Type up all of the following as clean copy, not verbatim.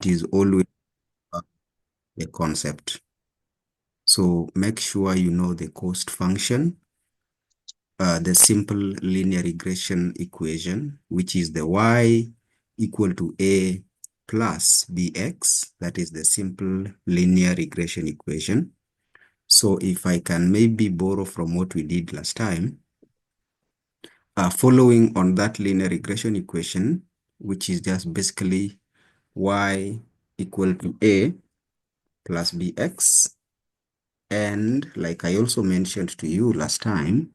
it is always a concept. So make sure you know the cost function, the simple linear regression equation, which is the y equal to a plus bx. That is the simple linear regression equation. So if I can maybe borrow from what we did last time, following on that linear regression equation, which is just basically y equal to a plus bx. And like I also mentioned to you last time,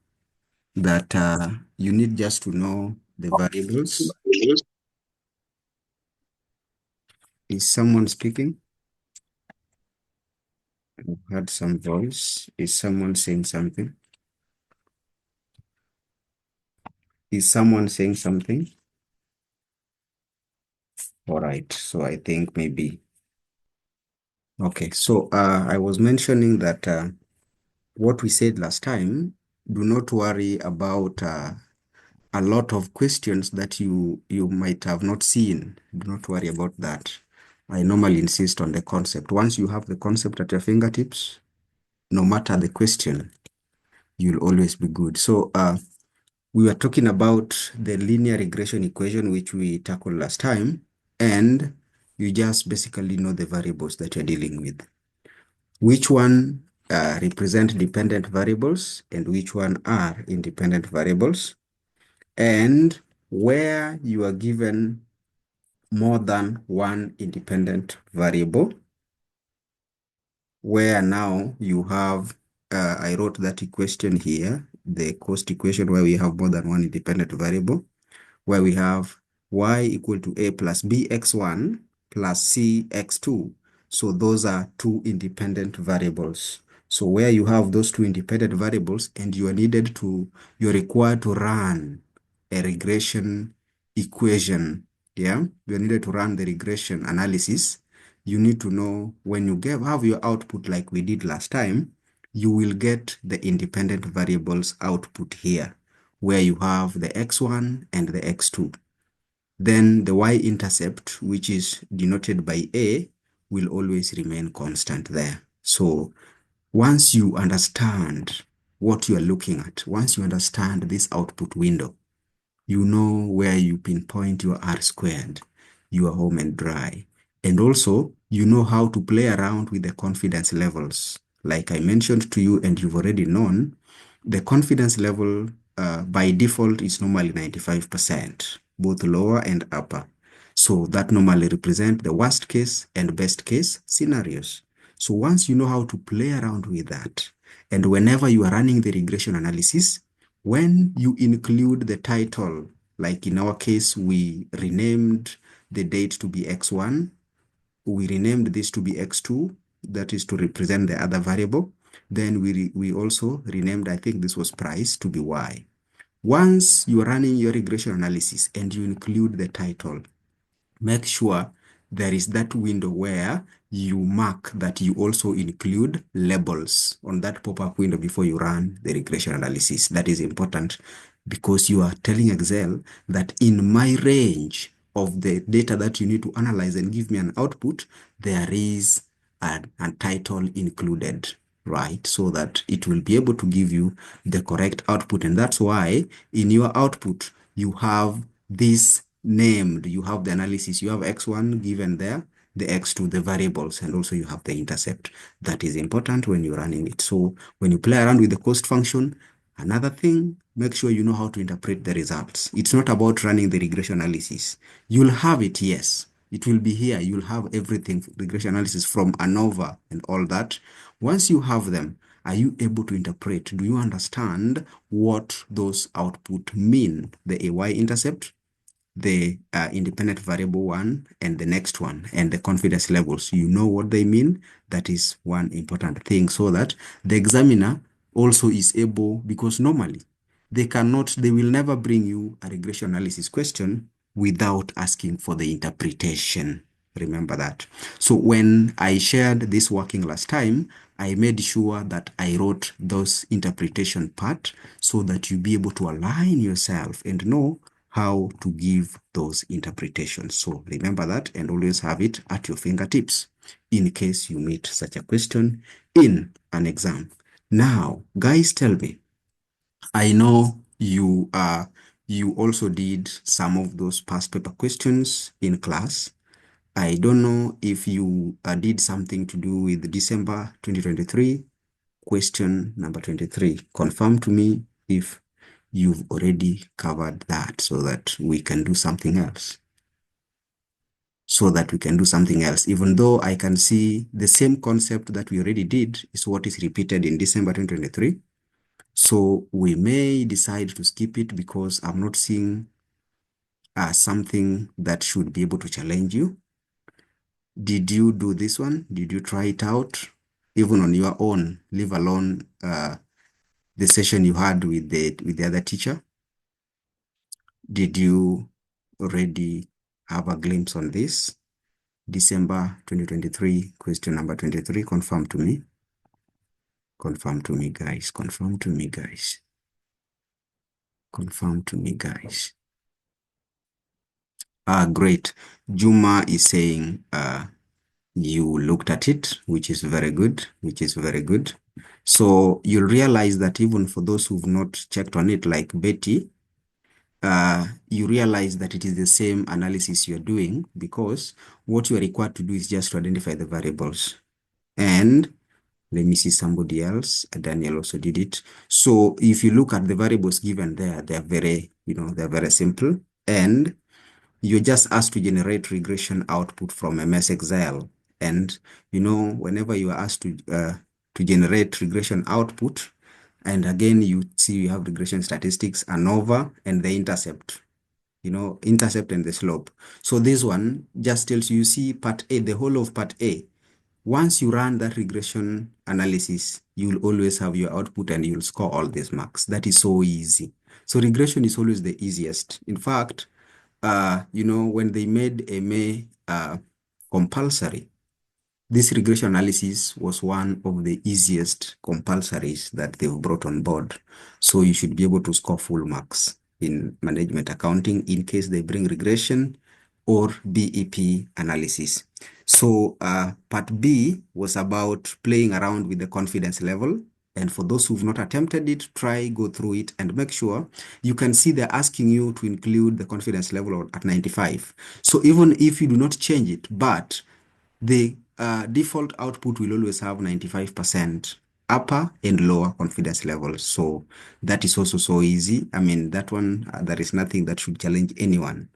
that you need just to know the variables. Is someone speaking? I've heard some voice. Is someone saying something? Is someone saying something? All right. So I think maybe. Okay. So I was mentioning that what we said last time, do not worry about a lot of questions that you might have not seen. Do not worry about that. I normally insist on the concept. Once you have the concept at your fingertips, no matter the question, you'll always be good. So we were talking about the linear regression equation, which we tackled last time, and you just basically know the variables that you're dealing with. Which one represent dependent variables and which one are independent variables, and where you are given more than one independent variable, where now you have, I wrote that equation here, the cost equation where we have more than one independent variable, where we have y equal to a plus bx1 plus cx2. So those are two independent variables. So where you have those two independent variables and you're required to run a regression equation, yeah? You're needed to run the regression analysis. You need to know when you have your output like we did last time, you will get the independent variables output here, where you have the x1 and the x2. Then the y-intercept, which is denoted by A, will always remain constant there. So once you understand what you are looking at, once you understand this output window, you know where you pinpoint your R squared, your home and dry. And also, you know how to play around with the confidence levels. Like I mentioned to you, and you've already known, the confidence level by default is normally 95%, both lower and upper. So that normally represents the worst case and best case scenarios. So once you know how to play around with that, and whenever you are running the regression analysis, when you include the title, like in our case, we renamed the date to be X1, we renamed this to be X2, that is to represent the other variable. Then we also renamed, I think this was price, to be Y. Once you are running your regression analysis and you include the title, make sure there is that window where you mark that you also include labels on that pop-up window before you run the regression analysis. That is important because you are telling Excel that in my range of the data that you need to analyze and give me an output, there is a title included, right? So that it will be able to give you the correct output. And that's why in your output, you have this named, you have the analysis, you have X1 given there, the X2, the variables, and also you have the intercept. That is important when you're running it. So when you play around with the cost function, another thing, make sure you know how to interpret the results. It's not about running the regression analysis. You'll have it, yes. It will be here. You'll have everything, regression analysis from ANOVA and all that. Once you have them, are you able to interpret? Do you understand what those output mean? The AY intercept, the independent variable one, and the next one, and the confidence levels. You know what they mean. That is one important thing, so that the examiner also is able, because normally they will never bring you a regression analysis question without asking for the interpretation. Remember that. So when I shared this working last time, I made sure that I wrote those interpretation part so that you be able to align yourself and know how to give those interpretations. So remember that and always have it at your fingertips in case you meet such a question in an exam. Now, guys, tell me, I know you also did some of those past paper questions in class. I don't know if you did something to do with December 2023, question number 23. Confirm to me if you've already covered that so that we can do something else. Even though I can see the same concept that we already did is what is repeated in December 2023. So we may decide to skip it because I'm not seeing something that should be able to challenge you. Did you do this one? Did you try it out even on your own, leave alone the session you had with the other teacher? Did you already have a glimpse on this? December 2023, question number 23, confirm to me. Confirm to me, guys. Confirm to me, guys. Confirm to me, guys. Great. Juma is saying you looked at it, which is very good, So you'll realize that even for those who've not checked on it, like Betty, you realize that it is the same analysis you're doing because what you are required to do is just to identify the variables. And let me see somebody else. Daniel also did it. So if you look at the variables given there, they're they're very simple. And you're just asked to generate regression output from MS Excel. And, whenever you are asked to generate regression output, and again, you see you have regression statistics, ANOVA, and the intercept, intercept and the slope. So this one just tells you see part A, the whole of part A. Once you run that regression analysis, you'll always have your output and you'll score all these marks. That is so easy. So regression is always the easiest. In fact, when they made MA compulsory, this regression analysis was one of the easiest compulsories that they've brought on board. So you should be able to score full marks in management accounting in case they bring regression or BEP analysis. So part B was about playing around with the confidence level. And for those who've not attempted it, go through it and make sure you can see they're asking you to include the confidence level at 95. So even if you do not change it, but the default output will always have 95% upper and lower confidence levels. So that is also so easy. I mean, that one, there is nothing that should challenge anyone.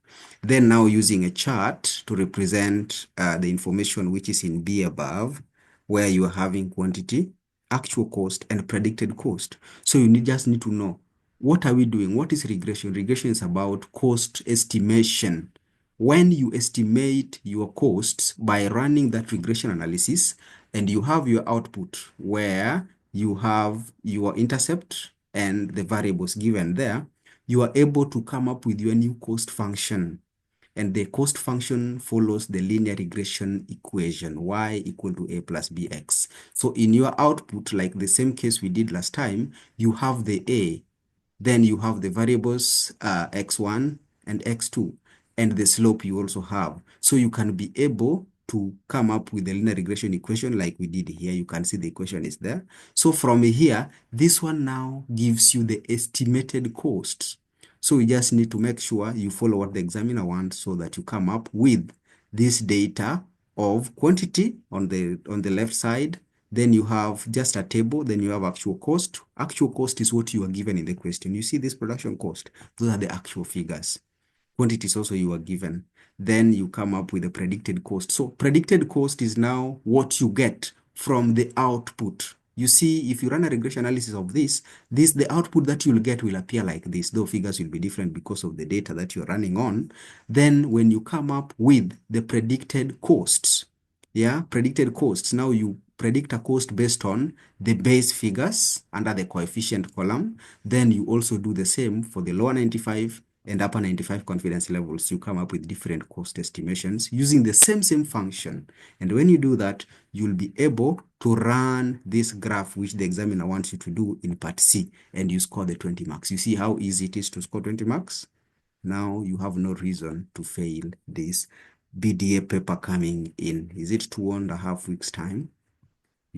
Then now using a chart to represent the information which is in B above, where you are having quantity, actual cost, and predicted cost. So you just need to know, what are we doing? What is regression? Regression is about cost estimation. When you estimate your costs by running that regression analysis and you have your output where you have your intercept and the variables given there, you are able to come up with your new cost function. And the cost function follows the linear regression equation, y equal to a plus bx. So in your output, like the same case we did last time, you have the a, then you have the variables x1 and x2, and the slope you also have. So you can be able to come up with the linear regression equation like we did here. You can see the equation is there. So from here, this one now gives you the estimated cost. So you just need to make sure you follow what the examiner wants so that you come up with this data of quantity on the left side. Then you have just a table. Then you have actual cost. Actual cost is what you are given in the question. You see this production cost. Those are the actual figures. Quantity is also you are given. Then you come up with the predicted cost. So predicted cost is now what you get from the output. You see, if you run a regression analysis of this, the output that you'll get will appear like this, though figures will be different because of the data that you're running on. Then when you come up with the predicted costs, predicted costs, now you predict a cost based on the base figures under the coefficient column. Then you also do the same for the lower 95 and upper 95 confidence levels. You come up with different cost estimations using the same function. And when you do that, you'll be able to run this graph, which the examiner wants you to do in part C, and you score the 20 marks. You see how easy it is to score 20 marks? now you have no reason to fail this BDA paper coming in. Is it 2.5 weeks time?